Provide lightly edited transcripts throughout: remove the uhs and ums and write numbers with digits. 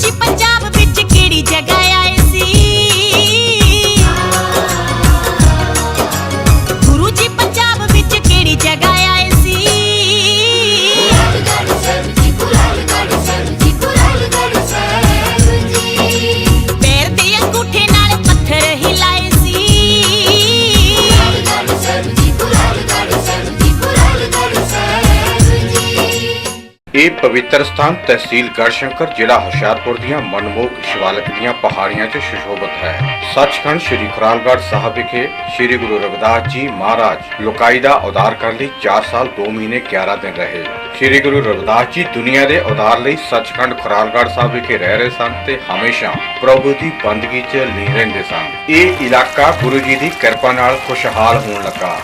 जी पंजाब विच केड़ी जगह आए सी, गुरु जी पंजाब विच केड़ी जगह आए सी। पैर दे अंगूठे नाल पत्थर हिलाए सी। ਇਹ ਪਵਿੱਤਰ ਸਥਾਨ ਤਹਿਸੀਲ ਗੜਸ਼ੰਕਰ ਜ਼ਿਲ੍ਹਾ ਹੁਸ਼ਿਆਰਪੁਰ ਦੀਆਂ ਮਨਮੋਹਕ ਸ਼ਿਵਾਲਿਕ ਦੀਆਂ ਪਹਾੜੀਆਂ 'ਚ ਸੁਸ਼ੋਭਿਤ ਹੈ। ਸੱਚਖੰਡ ਸ੍ਰੀ ਖੁਰਾਲਗੜ੍ਹ ਸਾਹਿਬ ਵਿਖੇ ਸ੍ਰੀ ਗੁਰੂ ਰਵਿਦਾਸ ਜੀ ਮਹਾਰਾਜ ਲੋਕਾਈ ਦਾ ਉਦਾਰ ਕਰਨ ਲਈ 4 ਸਾਲ 2 ਮਹੀਨੇ 11 ਦਿਨ ਰਹੇ। ਸ੍ਰੀ ਗੁਰੂ ਰਵਿਦਾਸ ਜੀ ਦੁਨੀਆ ਦੇ ਉਦਾਰ ਲਈ ਸੱਚਖੰਡ ਖੁਰਾਲਗੜ੍ਹ ਸਾਹਿਬ ਵਿਖੇ ਰਹਿ ਰਹੇ ਸਨ ਤੇ ਹਮੇਸ਼ਾ ਪ੍ਰਭੂ ਦੀ ਬੰਦਗੀ 'ਚ ਲੀਨ ਰਹਿੰਦੇ ਸਨ। ਇਹ ਇਲਾਕਾ ਗੁਰੂ ਜੀ ਦੀ ਕਿਰਪਾ ਨਾਲ ਖੁਸ਼ਹਾਲ ਹੋਣ ਲੱਗਾ।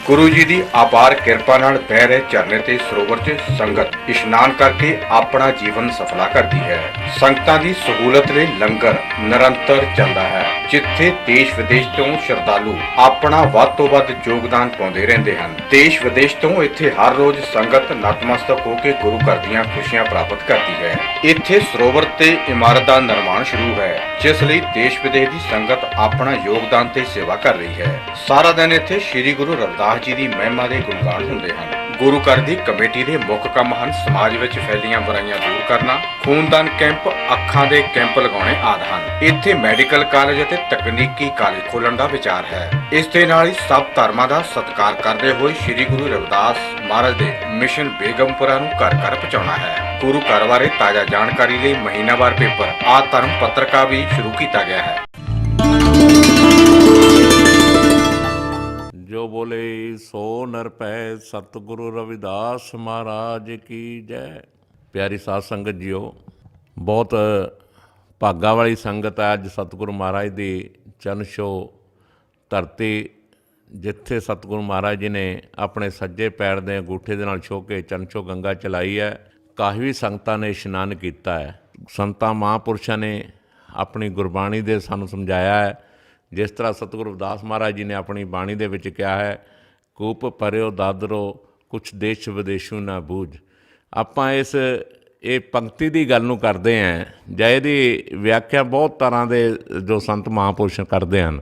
गुरु जी की अपार कृपा नाल बह रहे झरने ते सरोवर च संगत इशनान करके अपना जीवन सफला करती है। संगतां दी सहूलत लई लंगर निरंतर चलदा है, जिथे देश विदेश तो श्रद्धालु अपना वध तो वध योगदान पाउंदे रहिंदे हन। देश विदेश तो इत्थे हर रोज संगत नतमस्तक होकर गुरु घर दीआं खुशियां प्राप्त करती है। इत्थे सरोवर ते इमारत दा निर्माण शुरू है, जिस लई देश विदेश की संगत अपना योगदान ते सेवा कर रही है। सारा दिन इत्थे श्री गुरु रविदास जी की महिमा के गुणगान होंदे हन। गुरु घर की कमेटी के मुख काम हन समाज में फैलियां बुराइयां दूर करना, खूनदान कैंप, अखां दे कैंप लगाने आदि हन। इत्थे मैडिकल कॉलेज और तकनीकी कॉलेज खोलण का विचार है। इस दे नाल ही सब धर्मां दा सत्कार करते हुए श्री गुरु रविदास महाराज के मिशन बेगमपुरा नूं घर घर पहुंचाउणा है। गुरु घर बारे ताज़ा जानकारी लिए महीनावार पेपर आ धर्म पत्रिका भी शुरू किया गया है। जो बोले सो नर पै सतगुरु रविदास महाराज की जय। प्यारी साध संगत जीओ, बहुत भागा वाली संगत है। अज सतगुरु महाराज की चरण छो धरती, जिथे सतगुरु महाराज जी ने अपने सज्जे पैर के अंगूठे के नाल छो के चरण छो गंगा चलाई है। काफ़ी संगतां ने इशनान किया है। संतां महापुरुषों ने अपनी गुरबाणी दे सानूं समझाया है। जिस तरह सतगुरु रविदास महाराज जी ने अपनी बाणी दे विच कहा है, कूप भरियो दादरो कुछ देश विदेशों ना बूझ। आपां इस ये पंक्ति की गल नूं करदे हैं जां इहदी व्याख्या बहुत तरह के जो संत महापुरुष करते हैं,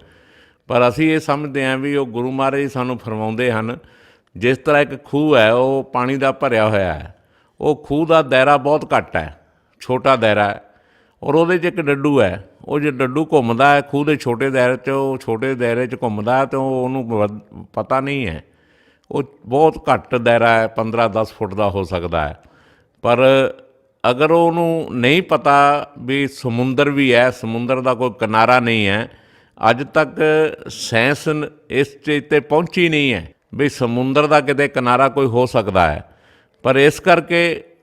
पर असीं ये समझते हैं भी वो गुरु महाराज जी सानूं फरमाउंदे हन। जिस तरह एक खूह है वो पानी का भरिया होया है, वो खूह का दायरा बहुत घट है, छोटा दायरा है, और वो एक डड्डू है। वो जो डड्डू घूमदा है खूह के छोटे दायरे छोटे दायरे घूमदा है, तो उन्होंने पता नहीं है। वो बहुत घट दायरा है, 15-10 फुट का हो सकता है। पर अगर उन्होंने नहीं पता भी समुंदर भी है, समुंदर का कोई किनारा नहीं है, अज तक साइंस इस चीज़ ते पहुंची नहीं है भी समुंदर का किते किनारा कोई हो सकता है। पर इस करके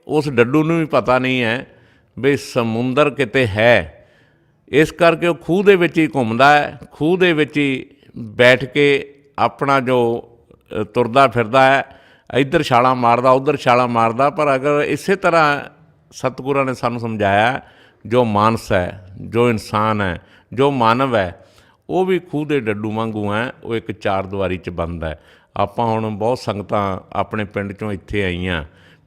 उस डड्डू नूं भी पता नहीं है भी समुंदर किते है। इस करके वो खूह दे विच ही घूमदा है, खूह दे विच ही बैठ के अपना जो तुरदा फिरदा है, इधर छाला मारदा उधर छाला मारदा। पर अगर इसे तरह सतगुरां ने सानूं समझाया, जो मानस है, जो इंसान है, जो मानव है, वो भी खूह दे डड्डू वांगू है, वो एक चार दीवारी च बंद है। आपां हुण बहुत संगतां अपने पिंड चों इत्थे आईयां,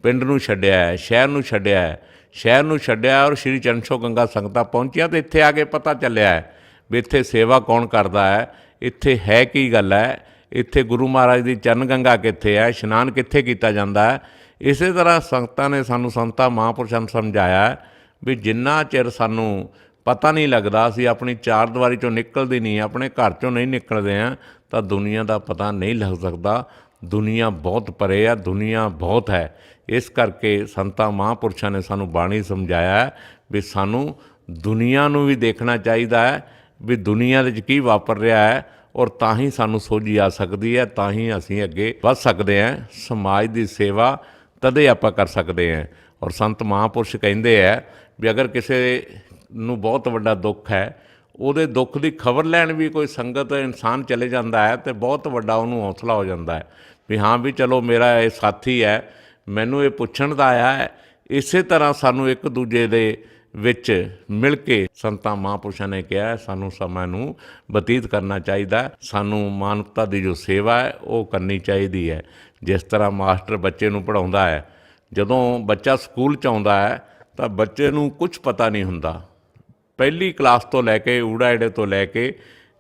पिंड नूं छड्डिआ है, शहर नूं छड्डिआ है, शहर नूं छड्डिआ और श्री चरण छो गंगा संगतां पहुंचियां। तो इत्थे आके पता चलिया है भी इत्थे सेवा कौन करदा है, इत्थे है की गल है, इत्थे गुरु महाराज की चरण गंगा कित्थे है, इशनान कित्थे कीता जांदा है। इस तरह संगतां ने सानूं संतां महापुरुषां नूं समझाया भी जिन्ना चिर सानूं पता नहीं लगता, असीं अपनी चार दीवारी चों निकलदे नहीं, अपने घर चों नहीं निकलदे हैं, तो दुनिया का पता नहीं लग सकता। दुनिया बहुत परे है, दुनिया बहुत है। इस करके संतां महापुरुषों ने सानूं बाणी समझाया है भी सानूं दुनिया नूं भी देखना चाहिए है भी दुनिया दे की वापर रहा है, और तां ही सानूं सोझी आ सकती है, तां ही असीं अगे वध सकते हैं। समाज की सेवा तदे आपां कर सकते हैं। और संत महापुरुष कहिंदे है भी अगर किसी नूं बहुत वड्डा दुख है, ਉਹਦੇ दुख की खबर लैन भी कोई संगत इंसान चले जाता है तो बहुत वड्डा उन्होंने हौसला हो जाता है भी हाँ भी चलो मेरा ये साथी है, मैनू ये पुछण दा आया है। इस तरह सानू एक दूजे दे विच मिल के संतां महापुरुषों ने कहा सानू समय नू बतीत करना चाहिए, सानू मानवता की जो सेवा है वो करनी चाहिए है। जिस तरह मास्टर बच्चे नू पढ़ाउंदा है, जदों बच्चा स्कूल च आउंदा है ਤਾਂ ਬੱਚੇ ਨੂੰ ਕੁਝ ਪਤਾ ਨਹੀਂ ਹੁੰਦਾ। ਪਹਿਲੀ ਕਲਾਸ ਤੋਂ ਲੈ ਕੇ ਊੜਾ ਏੜੇ ਤੋਂ ਲੈ ਕੇ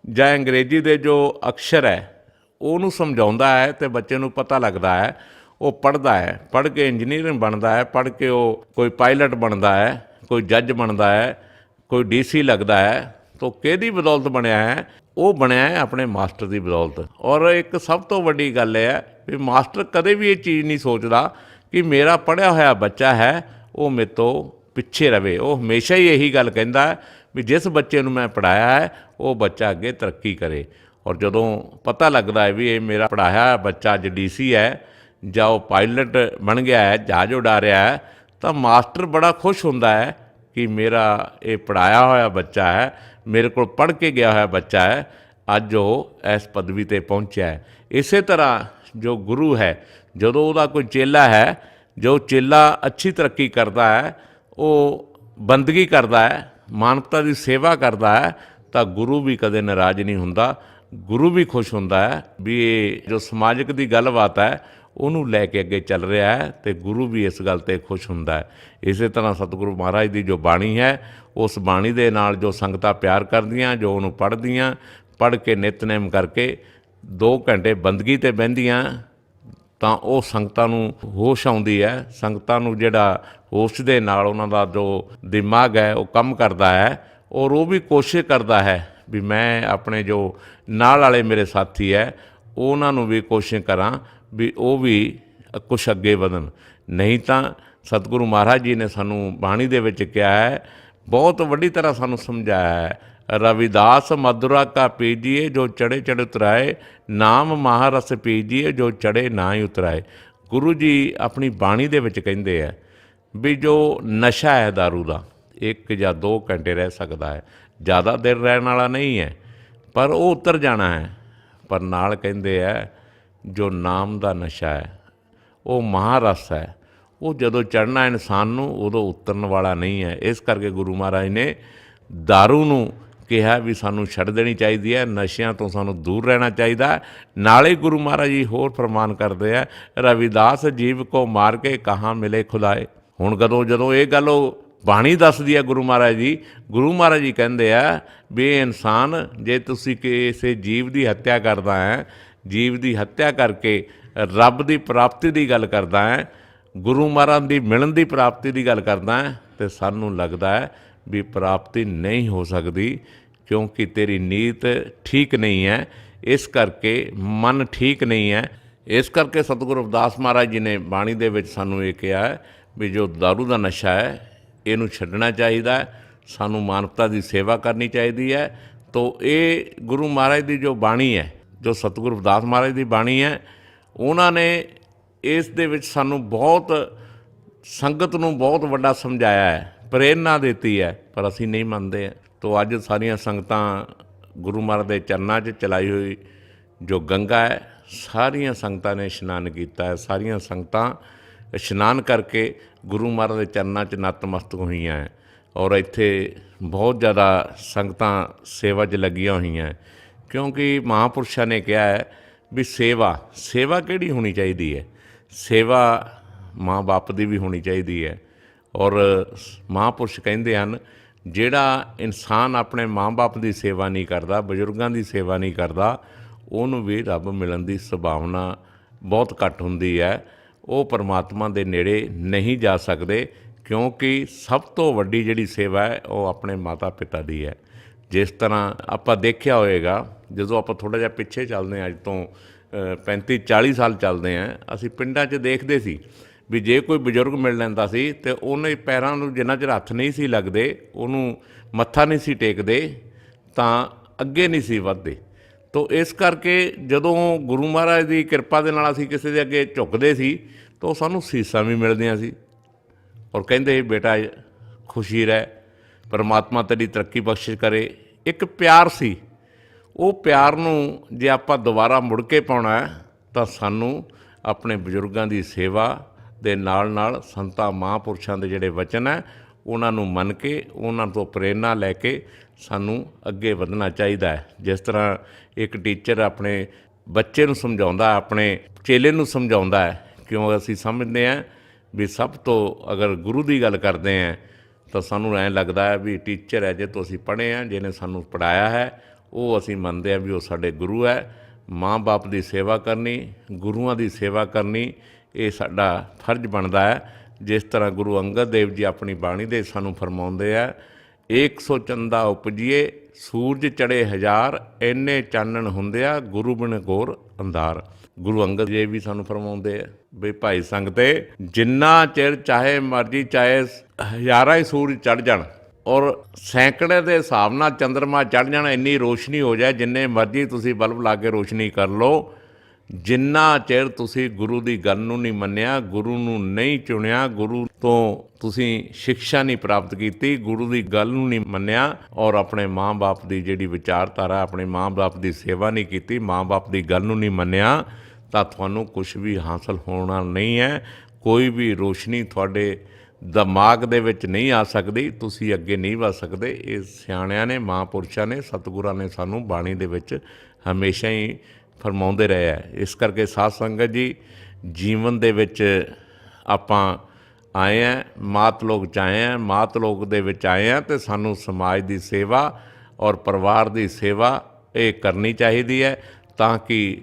ਜਾਂ ਅੰਗਰੇਜ਼ੀ ਦੇ ਜੋ ਅਕਸ਼ਰ ਹੈ ਉਹਨੂੰ ਸਮਝਾਉਂਦਾ ਹੈ ਅਤੇ ਬੱਚੇ ਨੂੰ ਪਤਾ ਲੱਗਦਾ ਹੈ। ਉਹ ਪੜ੍ਹਦਾ ਹੈ, ਪੜ੍ਹ ਕੇ ਇੰਜੀਨੀਅਰਿੰਗ ਬਣਦਾ ਹੈ, ਪੜ੍ਹ ਕੇ ਉਹ ਕੋਈ ਪਾਇਲਟ ਬਣਦਾ ਹੈ, ਕੋਈ ਜੱਜ ਬਣਦਾ ਹੈ, ਕੋਈ DC ਲੱਗਦਾ ਹੈ। ਤਾਂ ਕਿਹਦੀ ਬਦੌਲਤ ਬਣਿਆ ਹੈ? ਉਹ ਬਣਿਆ ਹੈ ਆਪਣੇ ਮਾਸਟਰ ਦੀ ਬਦੌਲਤ। ਔਰ ਇੱਕ ਸਭ ਤੋਂ ਵੱਡੀ ਗੱਲ ਇਹ ਹੈ ਵੀ ਮਾਸਟਰ ਕਦੇ ਵੀ ਇਹ ਚੀਜ਼ ਨਹੀਂ ਸੋਚਦਾ ਕਿ ਮੇਰਾ ਪੜ੍ਹਿਆ ਹੋਇਆ ਬੱਚਾ ਹੈ ਉਹ ਮੇਰੇ ਤੋਂ ਪਿੱਛੇ ਰਵੇ। ਉਹ ਹਮੇਸ਼ਾ ਹੀ ਇਹੀ ਗੱਲ ਕਹਿੰਦਾ ਵੀ ਜਿਸ ਬੱਚੇ ਨੂੰ ਮੈਂ ਪੜ੍ਹਾਇਆ ਹੈ ਉਹ ਬੱਚਾ ਅੱਗੇ ਤਰੱਕੀ ਕਰੇ। ਔਰ ਜਦੋਂ ਪਤਾ ਲੱਗਦਾ ਹੈ ਵੀ ਇਹ ਮੇਰਾ ਪੜ੍ਹਾਇਆ ਬੱਚਾ ਅੱਜ DC ਹੈ ਜਾਂ ਉਹ ਪਾਇਲਟ ਬਣ ਗਿਆ ਹੈ, ਜਹਾਜ਼ ਉਡਾ ਰਿਹਾ ਹੈ, ਤਾਂ ਮਾਸਟਰ ਬੜਾ ਖੁਸ਼ ਹੁੰਦਾ ਹੈ ਕਿ ਮੇਰਾ ਇਹ ਪੜ੍ਹਾਇਆ ਹੋਇਆ ਬੱਚਾ ਹੈ, ਮੇਰੇ ਕੋਲ ਪੜ੍ਹ ਕੇ ਗਿਆ ਹੋਇਆ ਬੱਚਾ ਹੈ, ਅੱਜ ਉਹ ਇਸ ਪਦਵੀ 'ਤੇ ਪਹੁੰਚਿਆ ਹੈ। ਇਸੇ ਤਰ੍ਹਾਂ ਜੋ ਗੁਰੂ ਹੈ, ਜਦੋਂ ਉਹਦਾ ਕੋਈ ਚੇਲਾ ਹੈ, ਜੋ ਚੇਲਾ ਅੱਛੀ ਤਰੱਕੀ ਕਰਦਾ ਹੈ, ਉਹ ਬੰਦਗੀ ਕਰਦਾ ਹੈ, ਮਾਨਵਤਾ ਦੀ ਸੇਵਾ ਕਰਦਾ ਹੈ, ਤਾਂ ਗੁਰੂ ਵੀ ਕਦੇ ਨਾਰਾਜ਼ ਨਹੀਂ ਹੁੰਦਾ। ਗੁਰੂ ਵੀ ਖੁਸ਼ ਹੁੰਦਾ ਹੈ ਵੀ ਇਹ ਜੋ ਸਮਾਜਿਕ ਦੀ ਗੱਲਬਾਤ ਹੈ ਉਹਨੂੰ ਲੈ ਕੇ ਅੱਗੇ ਚੱਲ ਰਿਹਾ ਹੈ, ਅਤੇ ਗੁਰੂ ਵੀ ਇਸ ਗੱਲ 'ਤੇ ਖੁਸ਼ ਹੁੰਦਾ ਹੈ। ਇਸੇ ਤਰ੍ਹਾਂ ਸਤਿਗੁਰੂ ਮਹਾਰਾਜ ਦੀ ਜੋ ਬਾਣੀ ਹੈ, ਉਸ ਬਾਣੀ ਦੇ ਨਾਲ ਜੋ ਸੰਗਤਾਂ ਪਿਆਰ ਕਰਦੀਆਂ, ਜੋ ਉਹਨੂੰ ਪੜ੍ਹਦੀਆਂ, ਪੜ੍ਹ ਕੇ ਨਿਤਨੇਮ ਕਰਕੇ 2 ਘੰਟੇ ਬੰਦਗੀ 'ਤੇ ਬਹਿੰਦੀਆਂ, ਤਾਂ ਉਹ ਸੰਗਤਾਂ ਨੂੰ ਹੋਸ਼ ਆਉਂਦੀ ਹੈ। ਸੰਗਤਾਂ ਨੂੰ ਜਿਹੜਾ ਹੋਸ਼ ਦੇ ਨਾਲ ਉਹਨਾਂ ਦਾ ਜੋ ਦਿਮਾਗ ਹੈ ਉਹ ਕੰਮ ਕਰਦਾ ਹੈ, ਔਰ ਉਹ ਵੀ ਕੋਸ਼ਿਸ਼ ਕਰਦਾ ਹੈ ਵੀ ਮੈਂ ਆਪਣੇ ਜੋ ਨਾਲ ਵਾਲੇ ਮੇਰੇ ਸਾਥੀ ਹੈ ਉਹਨਾਂ ਨੂੰ ਵੀ ਕੋਸ਼ਿਸ਼ ਕਰਾਂ ਵੀ ਉਹ ਵੀ ਕੁਛ ਅੱਗੇ ਵਧਣ। ਨਹੀਂ ਤਾਂ ਸਤਿਗੁਰੂ ਮਹਾਰਾਜ ਜੀ ਨੇ ਸਾਨੂੰ ਬਾਣੀ ਦੇ ਵਿੱਚ ਕਿਹਾ ਹੈ, ਬਹੁਤ ਵੱਡੀ ਤਰ੍ਹਾਂ ਸਾਨੂੰ ਸਮਝਾਇਆ ਹੈ, ਰਵਿਦਾਸ ਮਧੁਰਾ ਕਾ ਪੀਜੀਏ ਜੋ ਚੜੇ ਚੜੇ ਉਤਰਾਏ, ਨਾਮ ਮਹਾਰਸ ਪੀਜੀਏ ਜੋ ਚੜੇ ਨਾ ਹੀ ਉਤਰਾਏ। ਗੁਰੂ ਜੀ ਆਪਣੀ ਬਾਣੀ ਦੇ ਵਿੱਚ ਕਹਿੰਦੇ ਆ ਵੀ ਜੋ ਨਸ਼ਾ ਹੈ ਦਾਰੂ ਦਾ 1 ਜਾਂ 2 ਘੰਟੇ ਰਹਿ ਸਕਦਾ ਹੈ, ਜ਼ਿਆਦਾ ਦੇਰ ਰਹਿਣ ਵਾਲਾ ਨਹੀਂ ਹੈ, ਪਰ ਉਹ ਉਤਰ ਜਾਣਾ ਹੈ। ਪਰ ਨਾਲ ਕਹਿੰਦੇ ਆ ਜੋ ਨਾਮ ਦਾ ਨਸ਼ਾ ਹੈ ਉਹ ਮਹਾਰਸ ਹੈ, ਉਹ ਜਦੋਂ ਚੜ੍ਹਨਾ ਇਨਸਾਨ ਨੂੰ ਉਦੋਂ ਉਤਰਨ ਵਾਲਾ ਨਹੀਂ ਹੈ। ਇਸ ਕਰਕੇ ਗੁਰੂ ਮਹਾਰਾਜ ਨੇ ਦਾਰੂ ਨੂੰ ਕਿਹਾ ਵੀ ਸਾਨੂੰ ਛੱਡ ਦੇਣੀ ਚਾਹੀਦੀ ਹੈ, ਨਸ਼ਿਆਂ ਤੋਂ ਸਾਨੂੰ ਦੂਰ ਰਹਿਣਾ ਚਾਹੀਦਾ। ਨਾਲੇ ਗੁਰੂ ਮਹਾਰਾਜ ਜੀ ਹੋਰ ਫਰਮਾਨ ਕਰਦੇ ਆ, ਰਵਿਦਾਸ ਜੀਵ ਕੋ ਮਾਰ ਕੇ ਕਹਾਂ ਮਿਲੇ ਖੁਦਾਏ। ਹੁਣ ਜਦੋਂ ਇਹ ਗੱਲ ਉਹ ਬਾਣੀ ਦੱਸਦੀ ਹੈ ਗੁਰੂ ਮਹਾਰਾਜ ਜੀ ਕਹਿੰਦੇ ਆ ਵੀ ਇਹ ਇਨਸਾਨ, ਜੇ ਤੁਸੀਂ ਕਿਸੇ ਜੀਵ ਦੀ ਹੱਤਿਆ ਕਰਦਾ ਹੈ, ਜੀਵ ਦੀ ਹੱਤਿਆ ਕਰਕੇ ਰੱਬ ਦੀ ਪ੍ਰਾਪਤੀ ਦੀ ਗੱਲ ਕਰਦਾ ਹੈ, ਗੁਰੂ ਮਹਾਰਾਜ ਦੀ ਮਿਲਣ ਦੀ ਪ੍ਰਾਪਤੀ ਦੀ ਗੱਲ ਕਰਦਾ ਹੈ, ਅਤੇ ਸਾਨੂੰ ਲੱਗਦਾ ਹੈ ਵੀ ਪ੍ਰਾਪਤੀ ਨਹੀਂ ਹੋ ਸਕਦੀ, ਕਿਉਂਕਿ ਤੇਰੀ ਨੀਤ ਠੀਕ ਨਹੀਂ ਹੈ, ਇਸ ਕਰਕੇ ਮਨ ਠੀਕ ਨਹੀਂ ਹੈ। ਇਸ ਕਰਕੇ ਸਤਿਗੁਰੂ ਰਵਿਦਾਸ ਮਹਾਰਾਜ ਜੀ ਨੇ ਬਾਣੀ ਦੇ ਵਿੱਚ ਸਾਨੂੰ ਇਹ ਕਿਹਾ ਹੈ ਵੀ ਜੋ ਦਾਰੂ ਦਾ ਨਸ਼ਾ ਹੈ ਇਹਨੂੰ ਛੱਡਣਾ ਚਾਹੀਦਾ, ਸਾਨੂੰ ਮਾਨਵਤਾ ਦੀ ਸੇਵਾ ਕਰਨੀ ਚਾਹੀਦੀ ਹੈ। ਤੋ ਇਹ ਗੁਰੂ ਮਹਾਰਾਜ ਦੀ ਜੋ ਬਾਣੀ ਹੈ, ਜੋ ਸਤਿਗੁਰੂ ਰਵਿਦਾਸ ਮਹਾਰਾਜ ਦੀ ਬਾਣੀ ਹੈ, ਉਹਨਾਂ ਨੇ ਇਸ ਦੇ ਵਿੱਚ ਸਾਨੂੰ ਬਹੁਤ ਸੰਗਤ ਨੂੰ ਬਹੁਤ ਵੱਡਾ ਸਮਝਾਇਆ ਹੈ, ਪ੍ਰੇਰਨਾ ਦਿੱਤੀ ਹੈ, ਪਰ ਅਸੀਂ ਨਹੀਂ ਮੰਨਦੇ। ਤੋ ਅੱਜ ਸਾਰੀਆਂ ਸੰਗਤਾਂ ਗੁਰੂ ਮਹਾਰਾਜ ਦੇ ਚਰਨਾਂ 'ਚ ਚਲਾਈ ਹੋਈ ਜੋ ਗੰਗਾ ਹੈ, ਸਾਰੀਆਂ ਸੰਗਤਾਂ ਨੇ ਇਸ਼ਨਾਨ ਕੀਤਾ ਹੈ। ਸਾਰੀਆਂ ਸੰਗਤਾਂ ਇਸ਼ਨਾਨ ਕਰਕੇ ਗੁਰੂ ਮਹਾਰਾਜ ਦੇ ਚਰਨਾਂ 'ਚ ਨਤਮਸਤਕ ਹੋਈਆਂ ਹੈ, ਔਰ ਇੱਥੇ ਬਹੁਤ ਜ਼ਿਆਦਾ ਸੰਗਤਾਂ ਸੇਵਾ 'ਚ ਲੱਗੀਆਂ ਹੋਈਆਂ, ਕਿਉਂਕਿ ਮਹਾਂਪੁਰਸ਼ਾਂ ਨੇ ਕਿਹਾ ਹੈ ਵੀ ਸੇਵਾ ਕਿਹੜੀ ਹੋਣੀ ਚਾਹੀਦੀ ਹੈ? ਸੇਵਾ ਮਾਂ ਬਾਪ ਦੀ ਵੀ ਹੋਣੀ ਚਾਹੀਦੀ ਹੈ। ਔਰ ਮਹਾਂਪੁਰਸ਼ ਕਹਿੰਦੇ ਹਨ, ਜਿਹੜਾ ਇਨਸਾਨ ਆਪਣੇ ਮਾਂ ਬਾਪ ਦੀ ਸੇਵਾ ਨਹੀਂ ਕਰਦਾ, ਬਜ਼ੁਰਗਾਂ ਦੀ ਸੇਵਾ ਨਹੀਂ ਕਰਦਾ, ਉਹਨੂੰ ਵੀ ਰੱਬ ਮਿਲਣ ਦੀ ਸੰਭਾਵਨਾ ਬਹੁਤ ਘੱਟ ਹੁੰਦੀ ਹੈ। ਉਹ ਪਰਮਾਤਮਾ ਦੇ ਨੇੜੇ ਨਹੀਂ ਜਾ ਸਕਦੇ, ਕਿਉਂਕਿ ਸਭ ਤੋਂ ਵੱਡੀ ਜਿਹੜੀ ਸੇਵਾ ਹੈ ਉਹ ਆਪਣੇ ਮਾਤਾ ਪਿਤਾ ਦੀ ਹੈ। ਜਿਸ ਤਰ੍ਹਾਂ ਆਪਾਂ ਦੇਖਿਆ ਹੋਏਗਾ, ਜਦੋਂ ਆਪਾਂ ਥੋੜ੍ਹਾ ਜਿਹਾ ਪਿੱਛੇ ਚੱਲਦੇ ਹਾਂ, ਅੱਜ ਤੋਂ 35-40 ਸਾਲ ਚੱਲਦੇ ਹਾਂ, ਅਸੀਂ ਪਿੰਡਾਂ 'ਚ ਦੇਖਦੇ ਸੀ ਵੀ ਜੇ ਕੋਈ ਬਜ਼ੁਰਗ ਮਿਲ ਲੈਂਦਾ ਸੀ ਅਤੇ ਉਹਨੇ ਪੈਰਾਂ ਨੂੰ ਜਿੰਨਾ ਚਿਰ ਹੱਥ ਨਹੀਂ ਸੀ ਲੱਗਦੇ, ਉਹਨੂੰ ਮੱਥਾ ਨਹੀਂ ਸੀ ਟੇਕਦੇ, ਤਾਂ ਅੱਗੇ ਨਹੀਂ ਸੀ ਵੱਧਦੇ। ਤੋ ਇਸ ਕਰਕੇ ਜਦੋਂ ਗੁਰੂ ਮਹਾਰਾਜ ਦੀ ਕਿਰਪਾ ਦੇ ਨਾਲ ਅਸੀਂ ਕਿਸੇ ਦੇ ਅੱਗੇ ਝੁਕਦੇ ਸੀ ਤਾਂ ਸਾਨੂੰ ਸੀਸਾਂ ਵੀ ਮਿਲਦੀਆਂ ਸੀ, ਔਰ ਕਹਿੰਦੇ ਬੇਟਾ ਖੁਸ਼ੀ ਰਹਿ, ਪਰਮਾਤਮਾ ਤੇਰੀ ਤਰੱਕੀ ਬਖਸ਼ਿਸ਼ ਕਰੇ। ਇੱਕ ਪਿਆਰ ਸੀ, ਉਹ ਪਿਆਰ ਨੂੰ ਜੇ ਆਪਾਂ ਦੁਬਾਰਾ ਮੁੜ ਕੇ ਪਾਉਣਾ ਤਾਂ ਸਾਨੂੰ ਆਪਣੇ ਬਜ਼ੁਰਗਾਂ ਦੀ ਸੇਵਾ ਦੇ ਨਾਲ ਨਾਲ ਸੰਤਾਂ ਮਹਾਂਪੁਰਸ਼ਾਂ ਦੇ ਜਿਹੜੇ ਵਚਨ ਹੈ ਉਹਨਾਂ ਨੂੰ ਮੰਨ ਕੇ, ਉਹਨਾਂ ਤੋਂ ਪ੍ਰੇਰਨਾ ਲੈ ਕੇ ਸਾਨੂੰ ਅੱਗੇ ਵਧਣਾ ਚਾਹੀਦਾ ਹੈ। ਜਿਸ ਤਰ੍ਹਾਂ ਇੱਕ ਟੀਚਰ ਆਪਣੇ ਬੱਚੇ ਨੂੰ ਸਮਝਾਉਂਦਾ, ਆਪਣੇ ਚੇਲੇ ਨੂੰ ਸਮਝਾਉਂਦਾ ਹੈ, ਕਿਉਂ ਅਸੀਂ ਸਮਝਦੇ ਹਾਂ ਵੀ ਸਭ ਤੋਂ ਅਗਰ ਗੁਰੂ ਦੀ ਗੱਲ ਕਰਦੇ ਹਾਂ ਤਾਂ ਸਾਨੂੰ ਐਂ ਲੱਗਦਾ ਹੈ ਵੀ ਟੀਚਰ ਹੈ, ਜੇ ਤੋਂ ਅਸੀਂ ਪੜ੍ਹੇ ਹਾਂ, ਜਿਹਨੇ ਸਾਨੂੰ ਪੜ੍ਹਾਇਆ ਹੈ, ਉਹ ਅਸੀਂ ਮੰਨਦੇ ਹਾਂ ਵੀ ਉਹ ਸਾਡੇ ਗੁਰੂ ਹੈ। ਮਾਂ ਬਾਪ ਦੀ ਸੇਵਾ ਕਰਨੀ, ਗੁਰੂਆਂ ਦੀ ਸੇਵਾ ਕਰਨੀ, ਇਹ ਸਾਡਾ ਫਰਜ਼ ਬਣਦਾ ਹੈ। ਜਿਸ ਤਰ੍ਹਾਂ ਗੁਰੂ ਅੰਗਦ ਦੇਵ ਜੀ ਆਪਣੀ ਬਾਣੀ ਦੇ ਸਾਨੂੰ ਫਰਮਾਉਂਦੇ ਆ, ਏਕ ਸੌ ਚੰਦਾ ਉਪਜੀਏ ਸੂਰਜ ਚੜੇ ਹਜ਼ਾਰ, ਇੰਨੇ ਚਾਨਣ ਹੁੰਦੇ ਆ ਗੁਰੂ ਬਿਨ ਘੋਰ ਅੰਧਾਰ। ਗੁਰੂ ਅੰਗਦ ਜੀ ਵੀ ਸਾਨੂੰ ਫਰਮਾਉਂਦੇ ਆ ਵੀ ਭਾਈ ਸੰਗਤੇ, ਜਿੰਨਾ ਚਿਰ ਚਾਹੇ ਮਰਜੀ, ਚਾਹੇ ਹਜ਼ਾਰਾਂ ਹੀ ਸੂਰਜ ਚੜ੍ਹ ਜਾਣ ਔਰ ਸੈਂਕੜੇ ਦੇ ਹਿਸਾਬ ਨਾਲ ਚੰਦਰਮਾ ਚੜ੍ਹ ਜਾਣ, ਇੰਨੀ ਰੋਸ਼ਨੀ ਹੋ ਜਾਏ, ਜਿੰਨੇ ਮਰਜੀ ਤੁਸੀਂ ਬਲਬ ਲਾ ਕੇ ਰੋਸ਼ਨੀ ਕਰ ਲਓ, ਜਿੰਨਾ ਚਿਰ ਤੁਸੀਂ ਗੁਰੂ ਦੀ ਗੱਲ ਨੂੰ ਨਹੀਂ ਮੰਨਿਆ, ਗੁਰੂ ਨੂੰ ਨਹੀਂ ਚੁਣਿਆ, ਗੁਰੂ ਤੋਂ ਤੁਸੀਂ ਸਿੱਖਿਆ ਨਹੀਂ ਪ੍ਰਾਪਤ ਕੀਤੀ, ਗੁਰੂ ਦੀ ਗੱਲ ਨੂੰ ਨਹੀਂ ਮੰਨਿਆ ਔਰ ਆਪਣੇ ਮਾਂ-ਬਾਪ ਦੀ ਜਿਹੜੀ ਵਿਚਾਰਧਾਰਾ, ਆਪਣੇ ਮਾਂ-ਬਾਪ ਦੀ ਸੇਵਾ ਨਹੀਂ ਕੀਤੀ, ਮਾਂ-ਬਾਪ ਦੀ ਗੱਲ ਨੂੰ ਨਹੀਂ ਮੰਨਿਆ, ਤਾਂ ਤੁਹਾਨੂੰ ਕੁਝ ਵੀ ਹਾਸਲ ਹੋਣਾ ਨਹੀਂ ਹੈ। ਕੋਈ ਵੀ ਰੋਸ਼ਨੀ ਤੁਹਾਡੇ ਦਿਮਾਗ ਦੇ ਵਿੱਚ ਨਹੀਂ ਆ ਸਕਦੀ, ਤੁਸੀਂ ਅੱਗੇ ਨਹੀਂ ਵਧ ਸਕਦੇ। ਇਹ ਸਿਆਣਿਆਂ ਨੇ, ਮਹਾਂਪੁਰਸ਼ਾਂ ਨੇ, ਸਤਿਗੁਰਾਂ ਨੇ ਸਾਨੂੰ ਬਾਣੀ ਦੇ ਵਿੱਚ ਹਮੇਸ਼ਾ ਹੀ ਫਰਮਾਉਂਦੇ ਰਹੇ ਹੈ। ਇਸ ਕਰਕੇ ਸਾਧ ਸੰਗਤ ਜੀ, ਜੀਵਨ ਦੇ ਵਿੱਚ ਆਪਾਂ ਆਏ ਹਾਂ, ਮਾਤ ਲੋਕ 'ਚ ਆਏ ਹਾਂ, ਮਾਤ ਲੋਕ ਦੇ ਵਿੱਚ ਆਏ ਹਾਂ, ਅਤੇ ਸਾਨੂੰ ਸਮਾਜ ਦੀ ਸੇਵਾ ਔਰ ਪਰਿਵਾਰ ਦੀ ਸੇਵਾ ਇਹ ਕਰਨੀ ਚਾਹੀਦੀ ਹੈ, ਤਾਂ ਕਿ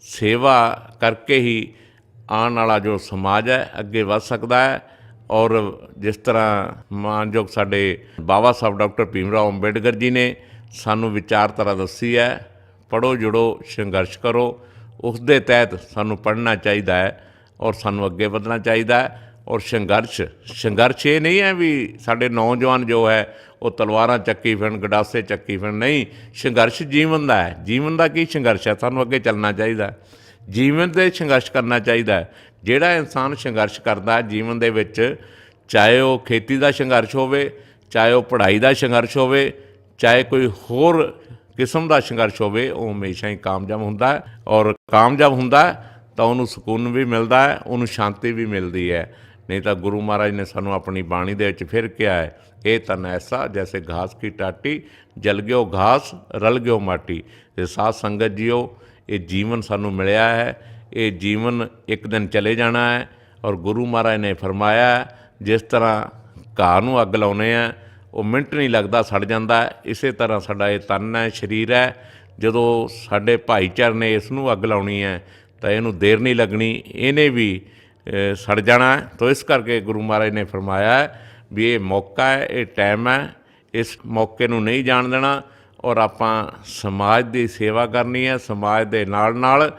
ਸੇਵਾ ਕਰਕੇ ਹੀ ਆਉਣ ਵਾਲਾ ਜੋ ਸਮਾਜ ਹੈ ਅੱਗੇ ਵੱਧ ਸਕਦਾ ਹੈ। ਔਰ ਜਿਸ ਤਰ੍ਹਾਂ ਮਾਨਯੋਗ ਸਾਡੇ ਬਾਬਾ ਸਾਹਿਬ ਡਾਕਟਰ ਭੀਮ ਰਾਓ ਅੰਬੇਡਕਰ ਜੀ ਨੇ ਸਾਨੂੰ ਵਿਚਾਰਧਾਰਾ ਦੱਸੀ ਹੈ, ਪੜ੍ਹੋ, ਜੁੜੋ, ਸੰਘਰਸ਼ ਕਰੋ, ਉਸ ਦੇ ਤਹਿਤ ਸਾਨੂੰ ਪੜ੍ਹਨਾ ਚਾਹੀਦਾ ਹੈ ਔਰ ਸਾਨੂੰ ਅੱਗੇ ਵਧਣਾ ਚਾਹੀਦਾ ਹੈ। ਔਰ ਸੰਘਰਸ਼ ਇਹ ਨਹੀਂ ਹੈ ਵੀ ਸਾਡੇ ਨੌਜਵਾਨ ਜੋ ਹੈ ਉਹ ਤਲਵਾਰਾਂ ਚੱਕੀ ਫਿਰਨ, ਗੰਡਾਸੇ ਚੱਕੀ ਫਿਰਨ, ਨਹੀਂ। ਸੰਘਰਸ਼ ਜੀਵਨ ਦਾ ਹੈ। ਜੀਵਨ ਦਾ ਕੀ ਸੰਘਰਸ਼ ਹੈ? ਸਾਨੂੰ ਅੱਗੇ ਚੱਲਣਾ ਚਾਹੀਦਾ, ਜੀਵਨ 'ਤੇ ਸੰਘਰਸ਼ ਕਰਨਾ ਚਾਹੀਦਾ ਹੈ। ਜਿਹੜਾ ਇਨਸਾਨ ਸੰਘਰਸ਼ ਕਰਦਾ ਜੀਵਨ ਦੇ ਵਿੱਚ, ਚਾਹੇ ਉਹ ਖੇਤੀ ਦਾ ਸੰਘਰਸ਼ ਹੋਵੇ, ਚਾਹੇ ਉਹ ਪੜ੍ਹਾਈ ਦਾ ਸੰਘਰਸ਼ ਹੋਵੇ, ਚਾਹੇ ਕੋਈ ਹੋਰ ਕਿਸਮ ਦਾ ਸੰਘਰਸ਼ ਹੋਵੇ, ਉਹ ਹਮੇਸ਼ਾ ਹੀ ਕਾਮਯਾਬ ਹੁੰਦਾ ਹੈ। ਔਰ ਕਾਮਯਾਬ ਹੁੰਦਾ ਤਾਂ ਉਹਨੂੰ ਸਕੂਨ ਵੀ ਮਿਲਦਾ ਹੈ, ਉਹਨੂੰ ਸ਼ਾਂਤੀ ਵੀ ਮਿਲਦੀ ਹੈ। ਨਹੀਂ ਤਾਂ ਗੁਰੂ ਮਹਾਰਾਜ ਨੇ ਸਾਨੂੰ ਆਪਣੀ ਬਾਣੀ ਦੇ ਵਿੱਚ ਫਿਰ ਕਿਹਾ ਹੈ, ਇਹ ਤਨ ਐਸਾ ਜੈਸੇ ਘਾਸ ਕੀ ਟਾਟੀ, ਜਲ ਗਿਓ ਘਾਸ ਰਲ ਗਿਓ ਮਾਟੀ। ਅਤੇ ਸਾਧ ਸੰਗਤ ਜੀਓ, ਇਹ ਜੀਵਨ ਸਾਨੂੰ ਮਿਲਿਆ ਹੈ, ਇਹ ਜੀਵਨ ਇੱਕ ਦਿਨ ਚਲੇ ਜਾਣਾ ਹੈ। ਔਰ ਗੁਰੂ ਮਹਾਰਾਜ ਨੇ ਫਰਮਾਇਆ, ਜਿਸ ਤਰ੍ਹਾਂ ਘਾਹ ਨੂੰ ਅੱਗ ਲਾਉਂਦੇ ਆ, ਉਹ ਮਿੰਟ ਨਹੀਂ ਲੱਗਦਾ, ਸੜ ਜਾਂਦਾ ਹੈ। ਇਸੇ ਤਰ੍ਹਾਂ ਸਾਡਾ ਇਹ ਤਨ ਹੈ, ਸਰੀਰ ਹੈ, ਜਦੋਂ ਸਾਡੇ ਭਾਈਚਾਰੇ ਨੇ ਇਸ ਨੂੰ ਅੱਗ ਲਾਉਣੀ ਹੈ ਤਾਂ ਇਹਨੂੰ ਦੇਰ ਨਹੀਂ ਲੱਗਣੀ, ਇਹਨੇ ਵੀ ਸੜ ਜਾਣਾ। ਤਾਂ ਇਸ ਕਰਕੇ ਗੁਰੂ ਮਹਾਰਾਜ ਨੇ ਫਰਮਾਇਆ ਵੀ ਇਹ ਮੌਕਾ ਹੈ, ਇਹ ਟਾਈਮ ਹੈ, ਇਸ ਮੌਕੇ ਨੂੰ ਨਹੀਂ ਜਾਣ ਦੇਣਾ। ਔਰ ਆਪਾਂ ਸਮਾਜ ਦੀ ਸੇਵਾ ਕਰਨੀ ਹੈ, ਸਮਾਜ ਦੇ ਨਾਲ ਨਾਲ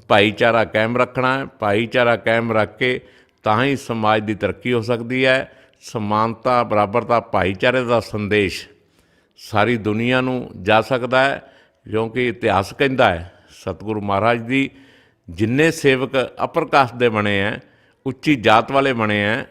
ਭਾਈਚਾਰਾ ਕਾਇਮ ਰੱਖਣਾ ਹੈ। ਭਾਈਚਾਰਾ ਕਾਇਮ ਰੱਖ ਕੇ ਤਾਂ ਹੀ ਸਮਾਜ ਦੀ ਤਰੱਕੀ ਹੋ ਸਕਦੀ ਹੈ। ਸਮਾਨਤਾ, ਬਰਾਬਰਤਾ, ਭਾਈਚਾਰੇ ਦਾ ਸੰਦੇਸ਼ ਸਾਰੀ ਦੁਨੀਆ ਨੂੰ ਜਾ ਸਕਦਾ ਹੈ, ਕਿਉਂਕਿ ਇਤਿਹਾਸ ਕਹਿੰਦਾ ਹੈ, ਸਤਿਗੁਰੂ ਮਹਾਰਾਜ ਦੀ ਜਿੰਨੇ ਸੇਵਕ ਅਪਰ ਕਾਸਟ ਦੇ ਬਣੇ ਹੈ, ਉੱਚੀ ਜਾਤ ਵਾਲੇ ਬਣੇ ਹੈ,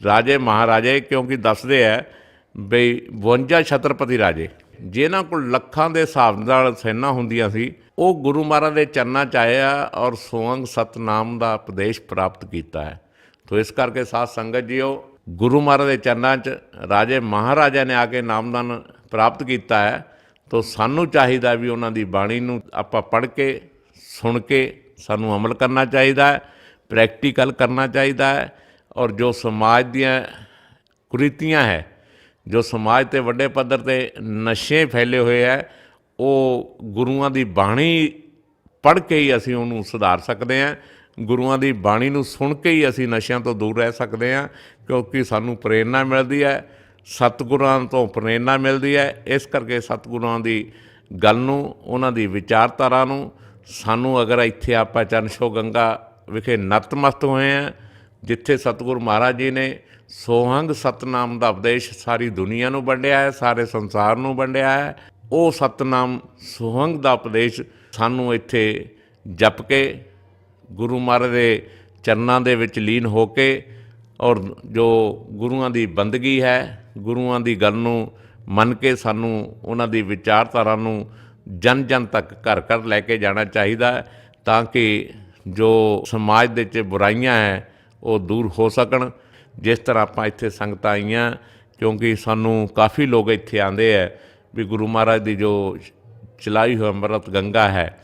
ਰਾਜੇ ਮਹਾਰਾਜੇ, ਕਿਉਂਕਿ ਦੱਸਦੇ ਹੈ ਬਈ 52 ਛਤਰਪਤੀ ਰਾਜੇ, ਜਿਨ੍ਹਾਂ ਕੋਲ ਲੱਖਾਂ ਦੇ ਹਿਸਾਬ ਨਾਲ ਸੈਨਾ ਹੁੰਦੀਆਂ ਸੀ, ਉਹ ਗੁਰੂ ਮਹਾਰਾਜ ਦੇ ਚਰਨਾਂ 'ਚ ਆਏ ਆ ਔਰ ਸੋਹੰਗ ਸਤਨਾਮ ਦਾ ਉਪਦੇਸ਼ ਪ੍ਰਾਪਤ ਕੀਤਾ ਹੈ। ਤੋ ਇਸ ਕਰਕੇ ਸਾਧ ਸੰਗਤ ਜੀਓ, ਗੁਰੂ ਮਹਾਰਾਜ ਦੇ ਚਰਨਾਂ 'ਚ ਰਾਜੇ ਮਹਾਰਾਜਾ ਨੇ ਆ ਕੇ ਨਾਮਦਾਨ ਪ੍ਰਾਪਤ ਕੀਤਾ ਹੈ। ਤੋ ਸਾਨੂੰ ਚਾਹੀਦਾ ਵੀ ਉਹਨਾਂ ਦੀ ਬਾਣੀ ਨੂੰ ਆਪਾਂ ਪੜ੍ਹ ਕੇ, ਸੁਣ ਕੇ ਸਾਨੂੰ ਅਮਲ ਕਰਨਾ ਚਾਹੀਦਾ ਹੈ, ਪ੍ਰੈਕਟੀਕਲ ਕਰਨਾ ਚਾਹੀਦਾ ਹੈ। ਔਰ ਜੋ ਸਮਾਜ ਦੀਆਂ ਕੁਰੀਤੀਆਂ ਹੈ, ਜੋ ਸਮਾਜ 'ਤੇ ਵੱਡੇ ਪੱਧਰ 'ਤੇ ਨਸ਼ੇ ਫੈਲੇ ਹੋਏ ਹੈ, ਉਹ ਗੁਰੂਆਂ ਦੀ ਬਾਣੀ ਪੜ੍ਹ ਕੇ ਹੀ ਅਸੀਂ ਉਹਨੂੰ ਸੁਧਾਰ ਸਕਦੇ ਹਾਂ। ਗੁਰੂਆਂ ਦੀ ਬਾਣੀ ਨੂੰ ਸੁਣ ਕੇ ਹੀ ਅਸੀਂ ਨਸ਼ਿਆਂ ਤੋਂ ਦੂਰ ਰਹਿ ਸਕਦੇ ਹਾਂ, ਕਿਉਂਕਿ ਸਾਨੂੰ ਪ੍ਰੇਰਨਾ ਮਿਲਦੀ ਹੈ, ਸਤਿਗੁਰਾਂ ਤੋਂ ਪ੍ਰੇਰਨਾ ਮਿਲਦੀ ਹੈ। ਇਸ ਕਰਕੇ ਸਤਿਗੁਰਾਂ ਦੀ ਗੱਲ ਨੂੰ, ਉਹਨਾਂ ਦੀ ਵਿਚਾਰਧਾਰਾ ਨੂੰ ਸਾਨੂੰ, ਅਗਰ ਇੱਥੇ ਆਪਾਂ ਚਰਨ ਛੋਹ ਗੰਗਾ ਵਿਖੇ ਨਤਮਸਤ ਹੋਏ ਹਾਂ, ਜਿੱਥੇ ਸਤਿਗੁਰੂ ਮਹਾਰਾਜ ਜੀ ਨੇ ਸੋਹੰਗ ਸਤਨਾਮ ਦਾ ਉਪਦੇਸ਼ ਸਾਰੀ ਦੁਨੀਆ ਨੂੰ ਵੰਡਿਆ ਹੈ, ਸਾਰੇ ਸੰਸਾਰ ਨੂੰ ਵੰਡਿਆ ਹੈ, ਉਹ ਸਤਨਾਮ ਸੋਹੰਗ ਦਾ ਉਪਦੇਸ਼ ਸਾਨੂੰ ਇੱਥੇ ਜਪ ਕੇ, ਗੁਰੂ ਮਹਾਰਾਜ ਦੇ ਚਰਨਾਂ ਦੇ ਵਿੱਚ ਲੀਨ ਹੋ ਕੇ, ਔਰ ਜੋ ਗੁਰੂਆਂ ਦੀ ਬੰਦਗੀ ਹੈ, ਗੁਰੂਆਂ ਦੀ ਗੱਲ ਨੂੰ ਮੰਨ ਕੇ ਸਾਨੂੰ ਉਹਨਾਂ ਦੀ ਵਿਚਾਰਧਾਰਾ ਨੂੰ ਜਨ ਜਨ ਤੱਕ ਘਰ ਘਰ ਲੈ ਕੇ ਜਾਣਾ ਚਾਹੀਦਾ ਹੈ, ਤਾਂ ਕਿ ਜੋ ਸਮਾਜ ਦੇ ਵਿੱਚ ਬੁਰਾਈਆਂ ਹੈ ਉਹ ਦੂਰ ਹੋ ਸਕਣ। ਜਿਸ ਤਰ੍ਹਾਂ ਆਪਾਂ ਇੱਥੇ ਸੰਗਤਾਂ ਆਈਆਂ, ਕਿਉਂਕਿ ਸਾਨੂੰ ਕਾਫੀ ਲੋਕ ਇੱਥੇ ਆਉਂਦੇ ਹੈ ਵੀ ਗੁਰੂ ਮਹਾਰਾਜ ਦੀ ਜੋ ਚਲਾਈ ਹੋਈ ਅੰਮ੍ਰਿਤ ਗੰਗਾ ਹੈ,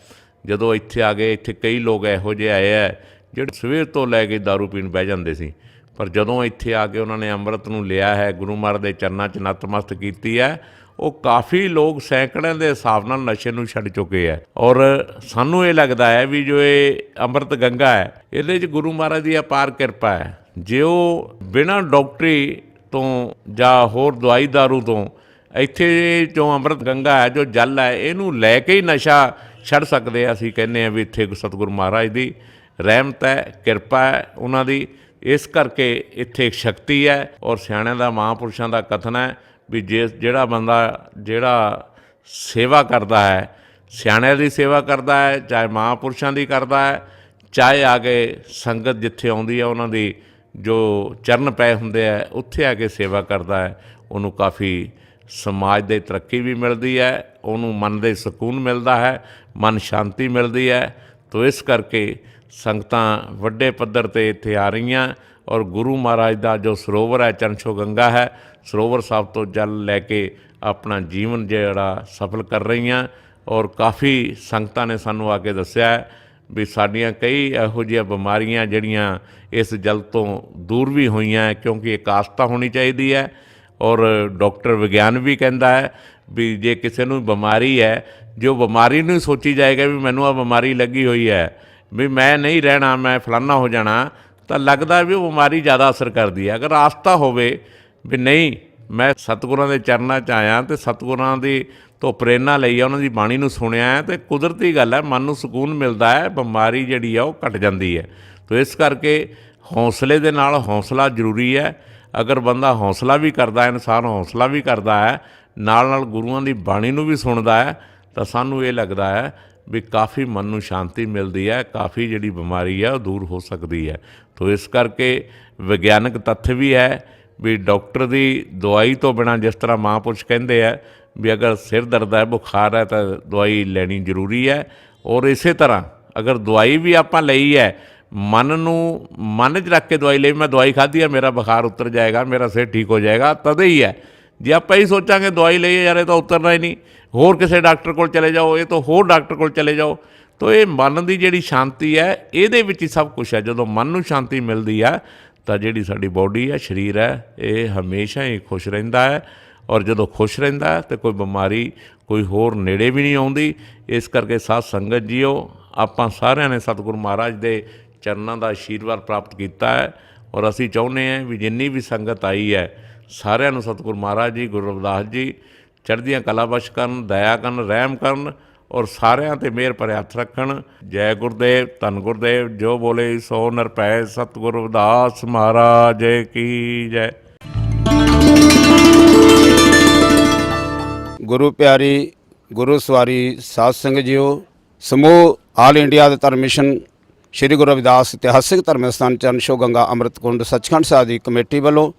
ਜਦੋਂ ਇੱਥੇ ਆ ਗਏ, ਇੱਥੇ ਕਈ ਲੋਕ ਇਹੋ ਜਿਹੇ ਆਏ ਹੈ ਜਿਹੜੇ ਸਵੇਰ ਤੋਂ ਲੈ ਕੇ ਦਾਰੂ ਪੀਣ ਬਹਿ ਜਾਂਦੇ ਸੀ, ਪਰ ਜਦੋਂ ਇੱਥੇ ਆ ਕੇ ਉਹਨਾਂ ਨੇ ਅੰਮ੍ਰਿਤ ਨੂੰ ਲਿਆ ਹੈ, ਗੁਰੂ ਮਹਾਰਾਜ ਦੇ ਚਰਨਾਂ 'ਚ ਨਤਮਸਤ ਕੀਤੀ ਹੈ, ਉਹ ਕਾਫੀ ਲੋਕ ਸੈਂਕੜਿਆਂ ਦੇ ਹਿਸਾਬ ਨਾਲ ਨਸ਼ੇ ਨੂੰ ਛੱਡ ਚੁੱਕੇ ਹੈ। ਔਰ ਸਾਨੂੰ ਇਹ ਲੱਗਦਾ ਹੈ ਵੀ ਜੋ ਇਹ ਅੰਮ੍ਰਿਤ ਗੰਗਾ ਹੈ, ਇਹਦੇ 'ਚ ਗੁਰੂ ਮਹਾਰਾਜ ਦੀ ਅਪਾਰ ਕਿਰਪਾ ਹੈ। ਜੇ ਉਹ ਬਿਨਾਂ ਡਾਕਟਰੀ ਤੋਂ ਜਾਂ ਹੋਰ ਦਵਾਈ ਦਾਰੂ ਤੋਂ ਇੱਥੇ ਜੋ ਅੰਮ੍ਰਿਤ ਗੰਗਾ ਹੈ, ਜੋ ਜਲ ਹੈ, ਇਹਨੂੰ ਲੈ ਕੇ ਹੀ ਨਸ਼ਾ ਛੱਡ ਸਕਦੇ ਆ। ਅਸੀਂ ਕਹਿੰਦੇ ਹਾਂ ਵੀ ਇੱਥੇ ਸਤਿਗੁਰੂ ਮਹਾਰਾਜ ਦੀ ਰਹਿਮਤ ਹੈ, ਕਿਰਪਾ ਹੈ ਉਹਨਾਂ ਦੀ, ਇਸ ਕਰਕੇ ਇੱਥੇ ਇੱਕ ਸ਼ਕਤੀ ਹੈ। ਔਰ ਸਿਆਣਿਆਂ ਦਾ, ਮਹਾਂਪੁਰਸ਼ਾਂ ਦਾ ਕਥਨ ਹੈ ਵੀ ਜਿਹੜਾ ਬੰਦਾ ਜਿਹੜਾ ਸੇਵਾ ਕਰਦਾ ਹੈ, ਸਿਆਣਿਆਂ ਦੀ ਸੇਵਾ ਕਰਦਾ ਹੈ, ਚਾਹੇ ਮਹਾਂਪੁਰਸ਼ਾਂ ਦੀ ਕਰਦਾ ਹੈ, ਚਾਹੇ ਆ ਕੇ ਸੰਗਤ ਜਿੱਥੇ ਆਉਂਦੀ ਹੈ ਉਹਨਾਂ ਦੀ ਜੋ ਚਰਨ ਪਏ ਹੁੰਦੇ ਆ ਉੱਥੇ ਆ ਕੇ ਸੇਵਾ ਕਰਦਾ ਹੈ, ਉਹਨੂੰ ਕਾਫੀ ਸਮਾਜ ਦੇ ਤਰੱਕੀ ਵੀ ਮਿਲਦੀ ਹੈ, ਉਹਨੂੰ ਮਨ ਦੇ ਸਕੂਨ ਮਿਲਦਾ ਹੈ, ਮਨ ਸ਼ਾਂਤੀ ਮਿਲਦੀ ਹੈ। ਤੋ ਇਸ ਕਰਕੇ ਸੰਗਤਾਂ ਵੱਡੇ ਪੱਧਰ 'ਤੇ ਇੱਥੇ ਆ ਰਹੀਆਂ। ਔਰ ਗੁਰੂ ਮਹਾਰਾਜ ਦਾ ਜੋ ਸਰੋਵਰ ਹੈ, ਚਰਨ ਛੋਹ ਗੰਗਾ ਹੈ, ਸਰੋਵਰ ਸਾਹਿਬ ਤੋਂ ਜਲ ਲੈ ਕੇ ਆਪਣਾ ਜੀਵਨ ਜਿਹੜਾ ਸਫਲ ਕਰ ਰਹੀਆਂ। ਔਰ ਕਾਫੀ ਸੰਗਤਾਂ ਨੇ ਸਾਨੂੰ ਆ ਕੇ ਦੱਸਿਆ ਹੈ ਵੀ ਸਾਡੀਆਂ ਕਈ ਇਹੋ ਜਿਹੀਆਂ ਬਿਮਾਰੀਆਂ ਜਿਹੜੀਆਂ ਇਸ ਜਲ ਤੋਂ ਦੂਰ ਵੀ ਹੋਈਆਂ, ਕਿਉਂਕਿ ਇੱਕ ਆਸਥਾ ਹੋਣੀ ਚਾਹੀਦੀ ਹੈ। ਔਰ ਡਾਕਟਰ ਵਿਗਿਆਨ ਵੀ ਕਹਿੰਦਾ ਹੈ ਵੀ ਜੇ ਕਿਸੇ ਨੂੰ ਬਿਮਾਰੀ ਹੈ, ਜੋ ਬਿਮਾਰੀ ਨੂੰ ਸੋਚੀ ਜਾਏਗਾ ਵੀ ਮੈਨੂੰ ਆ ਬਿਮਾਰੀ ਲੱਗੀ ਹੋਈ ਹੈ, ਵੀ ਮੈਂ ਨਹੀਂ ਰਹਿਣਾ, ਮੈਂ ਫਲਾਨਾ ਹੋ ਜਾਣਾ, ਤਾਂ ਲੱਗਦਾ ਵੀ ਉਹ ਬਿਮਾਰੀ ਜ਼ਿਆਦਾ ਅਸਰ ਕਰਦੀ ਹੈ। ਅਗਰ ਆਸਥਾ ਹੋਵੇ ਵੀ ਨਹੀਂ, ਮੈਂ ਸਤਿਗੁਰਾਂ ਦੇ ਚਰਨਾਂ 'ਚ ਆਇਆ ਅਤੇ ਸਤਿਗੁਰਾਂ ਦੀ ਤੋਂ ਪ੍ਰੇਰਨਾ ਲਈ ਆ, ਉਹਨਾਂ ਦੀ ਬਾਣੀ ਨੂੰ ਸੁਣਿਆ ਹੈ, ਅਤੇ ਕੁਦਰਤੀ ਗੱਲ ਹੈ, ਮਨ ਨੂੰ ਸਕੂਨ ਮਿਲਦਾ ਹੈ, ਬਿਮਾਰੀ ਜਿਹੜੀ ਆ ਉਹ ਘਟ ਜਾਂਦੀ ਹੈ। ਤੋ ਇਸ ਕਰਕੇ ਹੌਸਲੇ ਦੇ ਨਾਲ ਹੌਸਲਾ ਜ਼ਰੂਰੀ ਹੈ। ਅਗਰ ਬੰਦਾ ਹੌਸਲਾ ਵੀ ਕਰਦਾ, ਇਨਸਾਨ ਹੌਸਲਾ ਵੀ ਕਰਦਾ ਹੈ, ਨਾਲ ਨਾਲ ਗੁਰੂਆਂ ਦੀ ਬਾਣੀ ਨੂੰ ਵੀ ਸੁਣਦਾ ਹੈ, ਤਾਂ ਸਾਨੂੰ ਇਹ ਲੱਗਦਾ ਹੈ ਵੀ ਕਾਫੀ ਮਨ ਨੂੰ ਸ਼ਾਂਤੀ ਮਿਲਦੀ ਹੈ, ਕਾਫੀ ਜਿਹੜੀ ਬਿਮਾਰੀ ਹੈ ਉਹ ਦੂਰ ਹੋ ਸਕਦੀ ਹੈ। ਤੋ ਇਸ ਕਰਕੇ ਵਿਗਿਆਨਕ ਤੱਥ ਵੀ ਹੈ ਵੀ ਡਾਕਟਰ ਦੀ ਦਵਾਈ ਤੋਂ ਬਿਨਾਂ, ਜਿਸ ਤਰ੍ਹਾਂ ਮਹਾਂਪੁਰਸ਼ ਕਹਿੰਦੇ ਆ ਵੀ ਅਗਰ ਸਿਰ ਦਰਦ ਹੈ, ਬੁਖਾਰ ਹੈ, ਤਾਂ ਦਵਾਈ ਲੈਣੀ ਜ਼ਰੂਰੀ ਹੈ। ਔਰ ਇਸੇ ਤਰ੍ਹਾਂ ਅਗਰ ਦਵਾਈ ਵੀ ਆਪਾਂ ਲਈ ਹੈ, ਮਨ ਨੂੰ ਮਨ 'ਚ ਰੱਖ ਕੇ ਦਵਾਈ ਲਈ, ਮੈਂ ਦਵਾਈ ਖਾਧੀ ਹੈ, ਮੇਰਾ ਬੁਖਾਰ ਉਤਰ ਜਾਏਗਾ, ਮੇਰਾ ਸਿਰ ਠੀਕ ਹੋ ਜਾਏਗਾ, ਤਦ ਹੀ ਹੈ। ਜੇ ਆਪਾਂ ਹੀ ਸੋਚਾਂਗੇ ਦਵਾਈ ਲਈਏ ਯਾਰ ਇਹ ਤਾਂ ਉਤਰਨਾ ਹੀ ਨਹੀਂ, ਹੋਰ ਕਿਸੇ ਡਾਕਟਰ ਕੋਲ ਚਲੇ ਜਾਓ, ਇਹ ਤਾਂ ਹੋਰ ਡਾਕਟਰ ਕੋਲ ਚਲੇ ਜਾਓ। ਤਾਂ ਇਹ ਮਨ ਦੀ ਜਿਹੜੀ ਸ਼ਾਂਤੀ ਹੈ, ਇਹਦੇ ਵਿੱਚ ਹੀ ਸਭ ਕੁਛ ਹੈ। ਜਦੋਂ ਮਨ ਨੂੰ ਸ਼ਾਂਤੀ ਮਿਲਦੀ ਹੈ ਤਾਂ ਜਿਹੜੀ ਸਾਡੀ ਬੋਡੀ ਹੈ, ਸਰੀਰ ਹੈ, ਇਹ ਹਮੇਸ਼ਾ ਹੀ ਖੁਸ਼ ਰਹਿੰਦਾ ਹੈ। ਔਰ ਜਦੋਂ ਖੁਸ਼ ਰਹਿੰਦਾ ਹੈ ਤਾਂ ਕੋਈ ਬਿਮਾਰੀ ਕੋਈ ਹੋਰ ਨੇੜੇ ਵੀ ਨਹੀਂ ਆਉਂਦੀ। ਇਸ ਕਰਕੇ ਸਾਧ ਸੰਗਤ ਜੀਓ, ਆਪਾਂ ਸਾਰਿਆਂ ਨੇ ਸਤਿਗੁਰੂ ਮਹਾਰਾਜ ਦੇ ਚਰਨਾਂ ਦਾ ਆਸ਼ੀਰਵਾਦ ਪ੍ਰਾਪਤ ਕੀਤਾ ਹੈ। ਔਰ ਅਸੀਂ ਚਾਹੁੰਦੇ ਹਾਂ ਵੀ ਜਿੰਨੀ ਵੀ ਸੰਗਤ ਆਈ ਹੈ, ਸਾਰਿਆਂ ਨੂੰ ਸਤਿਗੁਰੂ ਮਹਾਰਾਜ ਜੀ, ਗੁਰੂ ਰਵਿਦਾਸ ਜੀ ਚੜ੍ਹਦੀਆਂ ਕਲਾ ਬਖਸ਼ ਕਰਨ, ਦਇਆ ਕਰਨ, ਰਹਿਮ ਕਰਨ, ਔਰ ਸਾਰਿਆਂ 'ਤੇ ਮਿਹਰ ਭਰੇ ਹੱਥ ਰੱਖਣ। ਜੈ ਗੁਰਦੇਵ, ਧੰਨ ਗੁਰਦੇਵ, ਜੋ ਬੋਲੇ ਸੋ ਨਿਰਭੈ, ਸਤਿਗੁਰੂ ਰਵਿਦਾਸ ਮਹਾਰਾਜ ਕੀ ਜੈ। ਗੁਰੂ ਪਿਆਰੀ, ਗੁਰੂ ਸਵਾਰੀ ਸਾਧ ਸੰਗਤ ਜੀਓ, ਸਮੂਹ ਆਲ ਇੰਡੀਆ ਦੇ ਧਰਮ ਮਿਸ਼ਨ ਸ਼੍ਰੀ ਗੁਰੂ ਰਵਿਦਾਸ ਇਤਿਹਾਸਿਕ ਧਰਮ ਸਥਾਨ ਚਰਨ ਛੋਹ ਗੰਗਾ ਅੰਮ੍ਰਿਤ ਕੁੰਡ ਸੱਚਖੰਡ ਸਾਹਿਬ ਦੀ ਕਮੇਟੀ ਵੱਲੋਂ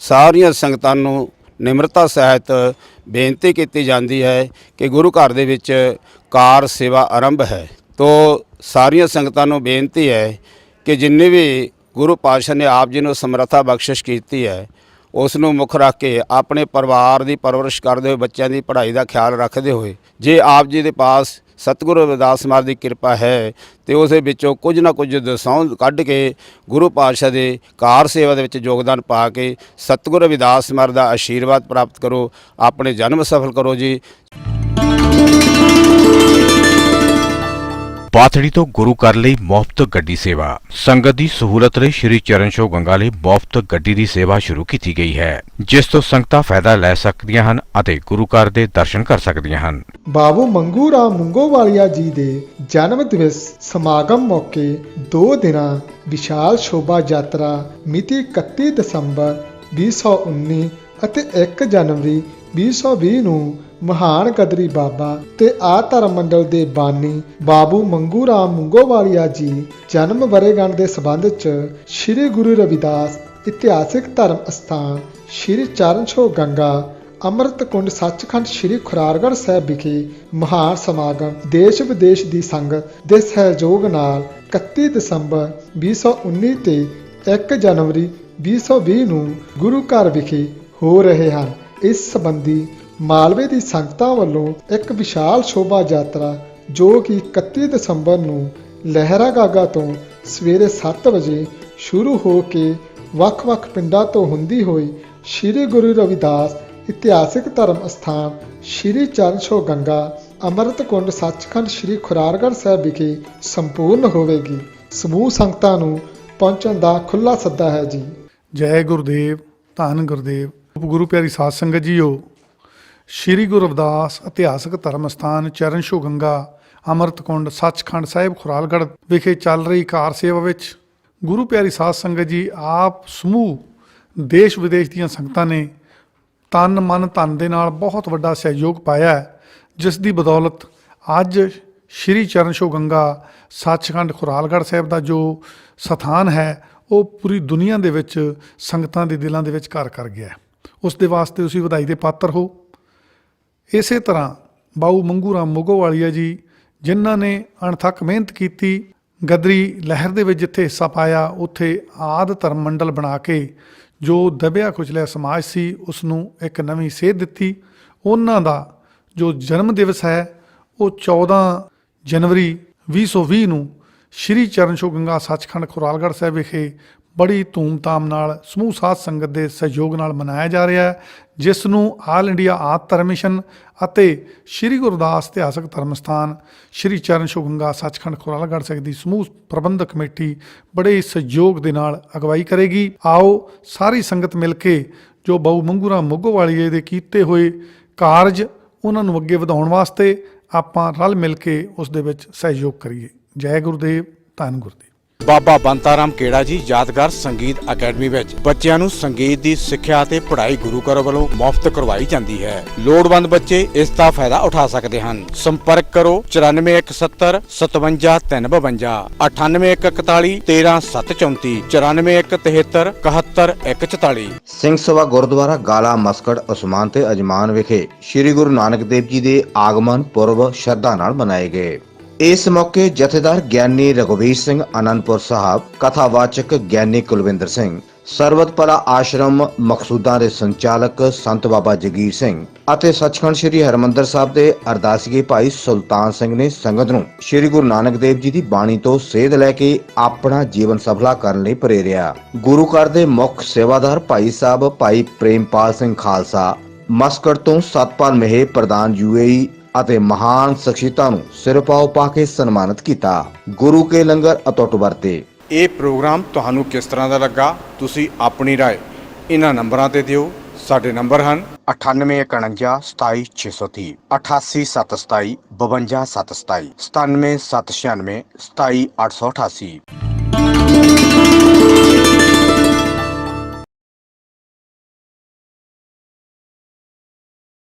ਸਾਰੀਆਂ ਸੰਗਤਾਂ ਨੂੰ ਨਿਮਰਤਾ ਸਹਿਤ ਬੇਨਤੀ ਕੀਤੀ ਜਾਂਦੀ ਹੈ ਕਿ ਗੁਰੂ ਘਰ ਦੇ ਵਿੱਚ ਕਾਰ ਸੇਵਾ ਆਰੰਭ ਹੈ। ਤੋ ਸਾਰੀਆਂ ਸੰਗਤਾਂ ਨੂੰ ਬੇਨਤੀ ਹੈ ਕਿ ਜਿੰਨੇ ਵੀ ਗੁਰੂ ਪਾਤਸ਼ਾਹ ਨੇ ਆਪ ਜੀ ਨੂੰ ਸਮਰੱਥਾ ਬਖਸ਼ਿਸ਼ ਕੀਤੀ ਹੈ, ਉਸ ਨੂੰ ਮੁੱਖ ਰੱਖ ਕੇ ਆਪਣੇ ਪਰਿਵਾਰ ਦੀ ਪਰਵਰਿਸ਼ ਕਰਦੇ ਹੋਏ, ਬੱਚਿਆਂ ਦੀ ਪੜ੍ਹਾਈ ਦਾ ਖਿਆਲ ਰੱਖਦੇ ਹੋਏ, ਜੇ ਆਪ ਜੀ ਦੇ ਪਾਸ ਸਤਿਗੁਰੂ ਰਵਿਦਾਸ ਮਹਾਰਾਜ ਦੀ ਕਿਰਪਾ ਹੈ ਤੇ ਉਸ ਦੇ ਵਿੱਚੋਂ ਕੁਝ ਨਾ ਕੁਝ ਦਸਾਂ ਕੱਢ ਕੇ ਗੁਰੂ ਪਾਤਸ਼ਾਹ ਦੇ ਕਾਰ ਸੇਵਾ ਦੇ ਵਿੱਚ ਯੋਗਦਾਨ ਪਾ ਕੇ ਸਤਿਗੁਰੂ ਰਵਿਦਾਸ ਮਹਾਰਾਜ ਦਾ ਆਸ਼ੀਰਵਾਦ ਪ੍ਰਾਪਤ ਕਰੋ, ਆਪਣੇ ਜਨਮ ਸਫਲ ਕਰੋ ਜੀ। ਪਾਥੜੀ ਤੋਂ ਗੁਰੂ ਘਰ ਲਈ ਮੁਫਤ ਗੱਡੀ ਸੇਵਾ। ਸੰਗਤ ਦੀ ਸਹੂਲਤ ਲਈ ਸ਼੍ਰੀ ਚਰਨ ਛੋਹ ਗੰਗਾ ਲਈ ਮੁਫਤ ਗੱਡੀ ਦੀ ਸੇਵਾ ਸ਼ੁਰੂ ਕੀਤੀ ਗਈ ਹੈ, ਜਿਸ ਤੋਂ ਸੰਗਤਾਂ ਫਾਇਦਾ ਲੈ ਸਕਦੀਆਂ ਹਨ ਅਤੇ ਗੁਰੂ ਘਰ ਦੇ ਦਰਸ਼ਨ ਕਰ ਸਕਦੀਆਂ ਹਨ। ਬਾਬੂ ਮੰਗੂ ਰਾਮ ਮੰਗੋਵਾਲੀਆ ਜੀ ਦੇ ਜਨਮ ਦਿਵਸ ਸਮਾਗਮ ਮੌਕੇ 2 ਦਿਨਾਂ ਵਿਸ਼ਾਲ ਸ਼ੋਭਾ ਯਾਤਰਾ ਮਿਤੀ 31 ਦਸੰਬਰ 2019 ਅਤੇ 1 ਜਨਵਰੀ 2020 ਨੂੰ ਮਹਾਨ ਕਦਰੀ ਬਾਬਾ ਤੇ ਆ ਧਰਮ ਮੰਡਲ ਦੇ ਬਾਨੀ ਬਾਬੂ ਮੰਗੂ ਰਾਮ ਮੰਗੋਵਾਲੀਆ ਜੀ ਜਨਮ ਵਰੇਗੰਢ ਦੇ ਸਬੰਧ 'ਚ ਸ੍ਰੀ ਗੁਰੂ ਰਵਿਦਾਸ ਇਤਿਹਾਸਿਕ ਧਰਮ ਅਸਥਾਨ ਸ੍ਰੀ ਚਰਨ ਛੋਹ ਗੰਗਾ ਅੰਮ੍ਰਿਤ ਕੁੰਡ ਸੱਚਖੰਡ ਸ੍ਰੀ ਖੁਰਾਰਗੜ੍ਹ ਸਾਹਿਬ ਵਿਖੇ ਮਹਾਨ ਸਮਾਗਮ ਦੇਸ਼ ਵਿਦੇਸ਼ ਦੀ ਸੰਗਤ ਦੇ ਸਹਿਯੋਗ ਨਾਲ 31 ਦਸੰਬਰ 2019 ਤੇ 1 ਜਨਵਰੀ 2020 ਨੂੰ ਗੁਰੂ ਘਰ ਵਿਖੇ ਹੋ ਰਹੇ ਹਨ। ਇਸ ਸੰਬੰਧੀ ਮਾਲਵੇ ਦੀ ਸੰਗਤਾਂ ਵੱਲੋਂ ਇੱਕ ਵਿਸ਼ਾਲ ਸ਼ੋਭਾ ਯਾਤਰਾ ਜੋ ਕਿ 31 ਦਸੰਬਰ ਨੂੰ ਲਹਿਰਾ ਗਾਗਾ ਤੋਂ ਸਵੇਰੇ 7 ਵਜੇ ਸ਼ੁਰੂ ਹੋ ਕੇ ਵੱਖ-ਵੱਖ ਪਿੰਡਾਂ ਤੋਂ ਹੁੰਦੀ ਹੋਈ ਸ੍ਰੀ ਗੁਰੂ ਰਵਿਦਾਸ ਇਤਿਹਾਸਿਕ ਧਰਮ ਸਥਾਨ ਸ੍ਰੀ ਚਰਨ ਛੋਹ ਗੰਗਾ ਅੰਮ੍ਰਿਤ ਕੁੰਡ ਸੱਚਖੰਡ ਸ੍ਰੀ ਖੁਰਾਰਗੜ੍ਹ ਸਾਹਿਬ ਵਿਖੇ ਸੰਪੂਰਨ ਹੋਵੇਗੀ। ਸਮੂਹ ਸੰਗਤਾਂ ਨੂੰ ਪਹੁੰਚਣ ਦਾ ਖੁੱਲ੍ਹਾ ਸੱਦਾ ਹੈ ਜੀ। ਜੈ ਗੁਰਦੇਵ, ਧੰਨ ਗੁਰਦੇਵ। ਗੁਰੂ ਪਿਆਰੀ ਸਾਧ ਸੰਗਤ ਜੀਓ, ਸ੍ਰੀ ਗੁਰੂ ਰਵਿਦਾਸ ਇਤਿਹਾਸਕ ਧਰਮ ਸਥਾਨ ਚਰਨ ਛੋਹ ਗੰਗਾ ਅੰਮ੍ਰਿਤ ਕੁੰਡ ਸੱਚਖੰਡ ਸਾਹਿਬ ਖੁਰਾਲਗੜ੍ਹ ਵਿਖੇ ਚੱਲ ਰਹੀ ਕਾਰ ਸੇਵਾ ਵਿੱਚ ਗੁਰੂ ਪਿਆਰੀ ਸਾਧ ਸੰਗਤ ਜੀ ਆਪ ਸਮੂਹ ਦੇਸ਼ ਵਿਦੇਸ਼ ਦੀਆਂ ਸੰਗਤਾਂ ਨੇ ਤਨ ਮਨ ਧਨ ਦੇ ਨਾਲ ਬਹੁਤ ਵੱਡਾ ਸਹਿਯੋਗ ਪਾਇਆ ਹੈ, ਜਿਸ ਦੀ ਬਦੌਲਤ ਅੱਜ ਸ੍ਰੀ ਚਰਨ ਛੋਹ ਗੰਗਾ ਸੱਚਖੰਡ ਖੁਰਾਲਗੜ੍ਹ ਸਾਹਿਬ ਦਾ ਜੋ ਸਥਾਨ ਹੈ ਉਹ ਪੂਰੀ ਦੁਨੀਆ ਦੇ ਵਿੱਚ ਸੰਗਤਾਂ ਦੇ ਦਿਲਾਂ ਦੇ ਵਿੱਚ ਘਰ ਕਰ ਗਿਆ ਹੈ। ਉਸ ਦੇ ਵਾਸਤੇ ਤੁਸੀਂ ਵਧਾਈ ਦੇ ਪਾਤਰ ਹੋ। ਇਸੇ ਤਰ੍ਹਾਂ ਬਾਊ ਮੰਗੂ ਰਾਮ ਮੋਗੋਵਾਲੀਆ ਜੀ, ਜਿਨ੍ਹਾਂ ਨੇ ਅਣਥੱਕ ਮਿਹਨਤ ਕੀਤੀ, ਗਦਰੀ ਲਹਿਰ ਦੇ ਵਿੱਚ ਜਿੱਥੇ ਹਿੱਸਾ ਪਾਇਆ, ਉੱਥੇ ਆਦਿ ਧਰਮ ਮੰਡਲ ਬਣਾ ਕੇ ਜੋ ਦਬਿਆ ਕੁਚਲਿਆ ਸਮਾਜ ਸੀ ਉਸ ਨੂੰ ਇੱਕ ਨਵੀਂ ਸੇਧ ਦਿੱਤੀ। ਉਹਨਾਂ ਦਾ ਜੋ ਜਨਮ ਦਿਵਸ ਹੈ ਉਹ 14 ਜਨਵਰੀ 2020 ਨੂੰ ਸ੍ਰੀ ਚਰਨ ਛੋਹ ਗੰਗਾ ਸੱਚਖੰਡ ਖੁਰਾਲਗੜ੍ਹ ਸਾਹਿਬ ਵਿਖੇ ਬੜੀ ਧੂਮਧਾਮ ਨਾਲ ਸਮੂਹ ਸਾਧ ਸੰਗਤ ਦੇ ਸਹਿਯੋਗ ਨਾਲ ਮਨਾਇਆ ਜਾ ਰਿਹਾ ਹੈ, ਜਿਸ ਨੂੰ ਆਲ ਇੰਡੀਆ ਆਦਿ ਧਰਮ ਮਿਸ਼ਨ ਅਤੇ ਸ੍ਰੀ ਗੁਰਦਾਸ ਇਤਿਹਾਸਕ ਧਰਮ ਸਥਾਨ ਸ੍ਰੀ ਚਰਨ ਛੋਹ ਗੰਗਾ ਸੱਚਖੰਡ ਖੁਰਾਲਗੜ੍ਹ ਸਾਹਿਬ ਦੀ ਸਮੂਹ ਪ੍ਰਬੰਧਕ ਕਮੇਟੀ ਬੜੇ ਸਹਿਯੋਗ ਦੇ ਨਾਲ ਅਗਵਾਈ ਕਰੇਗੀ। ਆਓ ਸਾਰੀ ਸੰਗਤ ਮਿਲ ਕੇ ਜੋ ਬਾਊ ਮੰਗੂ ਰਾਮ ਮੋਗੋਵਾਲੀਏ ਦੇ ਕੀਤੇ ਹੋਏ ਕਾਰਜ ਉਹਨਾਂ ਨੂੰ ਅੱਗੇ ਵਧਾਉਣ ਵਾਸਤੇ ਆਪਾਂ ਰਲ ਮਿਲ ਕੇ ਉਸ ਦੇ ਵਿੱਚ ਸਹਿਯੋਗ ਕਰੀਏ। ਜੈ ਗੁਰਦੇਵ, ਧੰਨ ਗੁਰਦੇਵ। ਬਾਬਾ ਬੰਤਾ ਰਾਮ ਕੇੜਾ ਜੀ ਯਾਦਗਾਰ ਸੰਗੀਤ ਅਕੈਡਮੀ ਵਿੱਚ ਬੱਚਿਆਂ ਨੂੰ ਸੰਗੀਤ ਦੀ ਸਿੱਖਿਆ ਅਤੇ ਪੜ੍ਹਾਈ ਗੁਰੂ ਘਰ ਵੱਲੋਂ ਮੁਫਤ ਕਰਵਾਈ ਜਾਂਦੀ ਹੈ। ਲੋੜਵੰਦ ਬੱਚੇ ਇਸ ਦਾ ਫਾਇਦਾ ਉਠਾ ਸਕਦੇ ਹਨ। ਸੰਪਰਕ ਕਰੋ 9417 57352, 9814 13734, 9417 71144। ਸਿੰਘ ਸਭਾ ਗੁਰਦੁਆਰਾ ਗਾਲਾ ਮਸਕੜ ਉਸਮਾਨ ਤੇ ਅਜਮਾਨ ਵਿਖੇ ਸ੍ਰੀ ਗੁਰੂ ਨਾਨਕ ਦੇਵ ਜੀ ਦੇ ਆਗਮਨ ਪੁਰਬ ਸ਼ਰਧਾ ਨਾਲ ਮਨਾਏ ਗਏ। ਇਸ ਮੌਕੇ ਜਥੇਦਾਰ ਗਿਆਨੀ ਰਘੁਵੀਰ ਸਿੰਘ ਅਨੰਦਪੁਰ ਸਾਹਿਬ, ਕਥਾਵਾਚਕ ਗਿਆਨੀ ਕੁਲਵਿੰਦਰ ਸਿੰਘ, ਸਰਬਤ ਭਲਾ ਆਸ਼ਰਮ ਮਕਸੂਦਾਂ ਦੇ ਸੰਚਾਲਕ ਸੰਤ ਬਾਬਾ ਜਗੀਰ ਸਿੰਘ ਅਤੇ ਸੱਚਖੰਡ ਸ੍ਰੀ ਹਰਿਮੰਦਰ ਸਾਹਿਬ ਦੇ ਅਰਦਾਸੀਏ ਭਾਈ ਸੁਲਤਾਨ ਸਿੰਘ ਨੇ ਸੰਗਤ ਨੂੰ ਸ੍ਰੀ ਗੁਰੂ ਨਾਨਕ ਦੇਵ ਜੀ ਦੀ ਬਾਣੀ ਤੋਂ ਸੇਧ ਲੈ ਕੇ ਆਪਣਾ ਜੀਵਨ ਸਫਲਾ ਕਰਨ ਲਈ ਪ੍ਰੇਰਿਆ। ਗੁਰੂ ਘਰ ਦੇ ਮੁੱਖ ਸੇਵਾਦਾਰ ਭਾਈ ਸਾਹਿਬ ਭਾਈ ਪ੍ਰੇਮਪਾਲ ਸਿੰਘ ਖਾਲਸਾ, ਮਸਕਟ ਤੋਂ ਸਤਪਾਲ ਮਹੇ ਪ੍ਰਧਾਨ UAE ਅਤੇ ਮਹਾਨ ਸ਼ਖਸੀਅਤਾਂ ਨੂੰ ਸਿਰਪਾਓ ਪਾ ਕੇ ਸਨਮਾਨਿਤ ਕੀਤਾ। ਗੁਰੂ ਕੇ ਲੰਗਰ ਅਟੁੱਟ ਵਰਤੇ। ਇਹ ਪ੍ਰੋਗਰਾਮ ਤੁਹਾਨੂੰ ਕਿਸ ਤਰ੍ਹਾਂ ਦਾ ਲੱਗਾ, ਤੁਸੀਂ ਆਪਣੀ ਰਾਏ ਇਹਨਾਂ ਨੰਬਰਾਂ ਤੇ ਦਿਓ। ਸਾਡੇ ਨੰਬਰ ਹਨ 9851 27630, 88727 52727, 97796 27888।